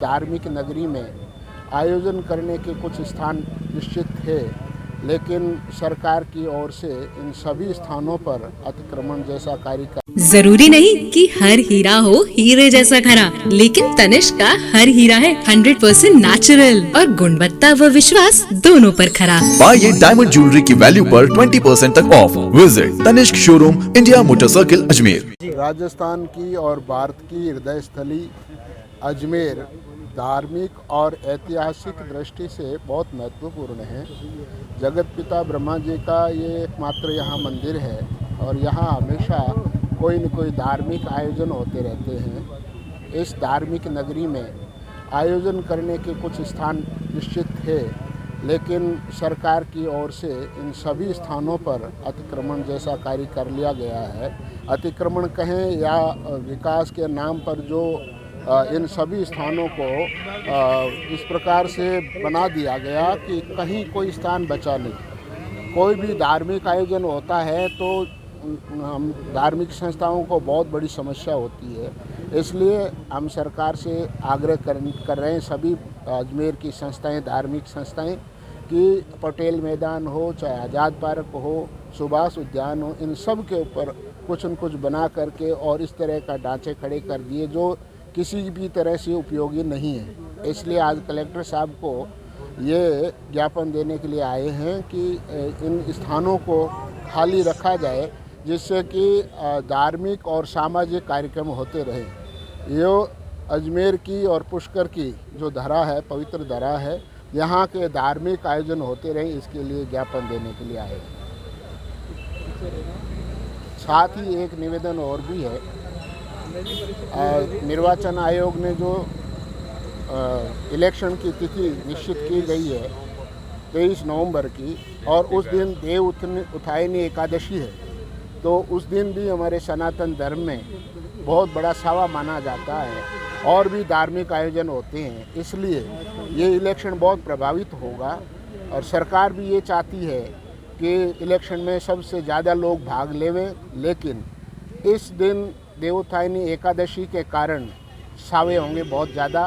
धार्मिक नगरी में आयोजन करने के कुछ स्थान निश्चित थे, लेकिन सरकार की ओर से इन सभी स्थानों पर अतिक्रमण जैसा कार्य जरूरी नहीं कि हर हीरा हो हीरे जैसा खरा, लेकिन तनिष्क का हर हीरा है 100% नेचुरल और गुणवत्ता व विश्वास दोनों पर खरा। पाइए डायमंड ज्वेलरी की वैल्यू पर 20% तक off. Visit Tanishq showroom, India motor circle, Ajmer. Rajasthan की और भारत की हृदय स्थली अजमेर धार्मिक और ऐतिहासिक दृष्टि से बहुत महत्वपूर्ण है। जगत पिता ब्रह्मा जी का ये एकमात्र यहाँ मंदिर है और यहाँ हमेशा कोई न कोई धार्मिक आयोजन होते रहते हैं। इस धार्मिक नगरी में आयोजन करने के कुछ स्थान निश्चित थे, लेकिन सरकार की ओर से इन सभी स्थानों पर अतिक्रमण जैसा कार्य कर लिया गया है। अतिक्रमण कहें या विकास के नाम पर जो इन सभी स्थानों को इस प्रकार से बना दिया गया कि कहीं कोई स्थान बचा नहीं। कोई भी धार्मिक आयोजन होता है तो हम धार्मिक संस्थाओं को बहुत बड़ी समस्या होती है। इसलिए हम सरकार से आग्रह कर रहे हैं, सभी अजमेर की संस्थाएं, धार्मिक संस्थाएं, कि पटेल मैदान हो, चाहे आज़ाद पार्क हो, सुभाष उद्यान हो, इन सब के ऊपर कुछ न कुछ बना करके और इस तरह का ढांचे खड़े कर दिए जो किसी भी तरह से उपयोगी नहीं है। इसलिए आज कलेक्टर साहब को ये ज्ञापन देने के लिए आए हैं कि इन स्थानों को खाली रखा जाए, जिससे कि धार्मिक और सामाजिक कार्यक्रम होते रहें। ये अजमेर की और पुष्कर की जो धरा है, पवित्र धरा है, यहाँ के धार्मिक आयोजन होते रहें, इसके लिए ज्ञापन देने के लिए आए हैं। साथ ही एक निवेदन और भी है। निर्वाचन आयोग ने जो इलेक्शन की तिथि निश्चित की गई है 23 नवंबर की, और उस दिन देव उत्थायनी एकादशी है, तो उस दिन भी हमारे सनातन धर्म में बहुत बड़ा सावा माना जाता है और भी धार्मिक आयोजन होते हैं। इसलिए ये इलेक्शन बहुत प्रभावित होगा और सरकार भी ये चाहती है कि इलेक्शन में सबसे ज़्यादा लोग भाग लेवें, लेकिन इस दिन देवोत्थानी एकादशी के कारण सावे होंगे बहुत ज़्यादा,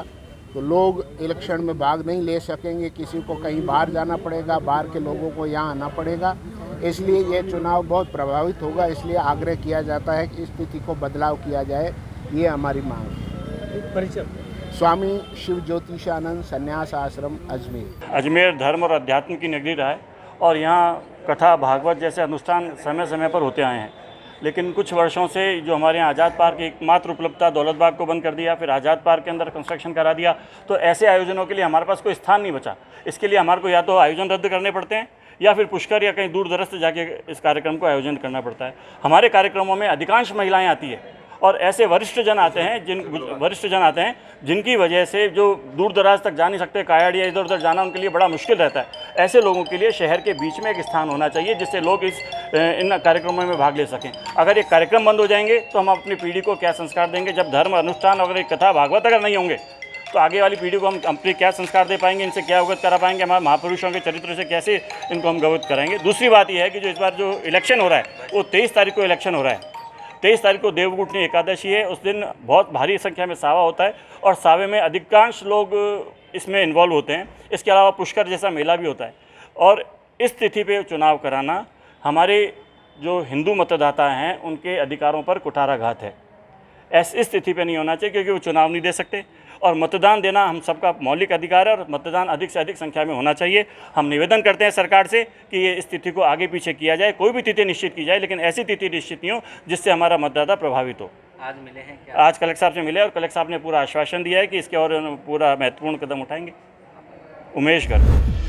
तो लोग इलेक्शन में भाग नहीं ले सकेंगे। किसी को कहीं बाहर जाना पड़ेगा, बाहर के लोगों को यहाँ आना पड़ेगा, इसलिए ये चुनाव बहुत प्रभावित होगा। इसलिए आग्रह किया जाता है कि इस तिथि को बदलाव किया जाए, ये हमारी मांग है। परिचय। स्वामी शिव ज्योतिषानंद संन्यास आश्रम, अजमेर। अजमेर धर्म और अध्यात्म की नगरी रहा है और यहाँ कथा, भागवत जैसे अनुष्ठान समय समय पर होते आए हैं, लेकिन कुछ वर्षों से जो हमारे यहाँ आज़ाद पार्क की एकमात्र उपलब्धता, दौलत बाग को बंद कर दिया, फिर आज़ाद पार्क के अंदर कंस्ट्रक्शन करा दिया, तो ऐसे आयोजनों के लिए हमारे पास कोई स्थान नहीं बचा। इसके लिए हमारे को या तो आयोजन रद्द करने पड़ते हैं या फिर पुष्कर या कहीं दूर दराज से जाके इस कार्यक्रम को आयोजन करना पड़ता है। हमारे कार्यक्रमों में अधिकांश महिलाएँ आती है और ऐसे वरिष्ठ जन आते हैं जिनकी वजह से जो दूर दराज तक जा नहीं सकते, कायड़ या इधर उधर जाना उनके लिए बड़ा मुश्किल रहता है। ऐसे लोगों के लिए शहर के बीच में एक स्थान होना चाहिए जिससे लोग इन कार्यक्रमों में भाग ले सकें। अगर ये कार्यक्रम बंद हो जाएंगे तो हम अपनी पीढ़ी को क्या संस्कार देंगे? जब धर्म, अनुष्ठान और कथा, भागवत अगर नहीं होंगे तो आगे वाली पीढ़ी को हम अपने क्या संस्कार दे पाएंगे? इनसे क्या अवगत करा पाएंगे? हमारे महापुरुषों के चरित्र से कैसे इनको हम अवगत कराएंगे? दूसरी बात यह है कि जो इस बार जो इलेक्शन हो रहा है वो 23 तारीख को इलेक्शन हो रहा है। 23 तारीख को देवउठनी एकादशी है। उस दिन बहुत भारी संख्या में सावा होता है और सावे में अधिकांश लोग इसमें इन्वॉल्व होते हैं। इसके अलावा पुष्कर जैसा मेला भी होता है और इस तिथि पे चुनाव कराना हमारे जो हिंदू मतदाता हैं उनके अधिकारों पर कुठाराघात है। इस तिथि पे नहीं होना चाहिए क्योंकि वो चुनाव नहीं दे सकते और मतदान देना हम सबका मौलिक अधिकार है और मतदान अधिक से अधिक संख्या में होना चाहिए। हम निवेदन करते हैं सरकार से कि ये इस तिथि को आगे पीछे किया जाए, कोई भी तिथि निश्चित की जाए, लेकिन ऐसी तिथि निश्चित नहीं हो जिससे हमारा मतदाता प्रभावित हो। आज मिले हैं क्या? आज कलेक्टर साहब से मिले और कलेक्टर साहब ने पूरा आश्वासन दिया है कि इसके और पूरा महत्वपूर्ण कदम उठाएंगे। उमेश गर्ग।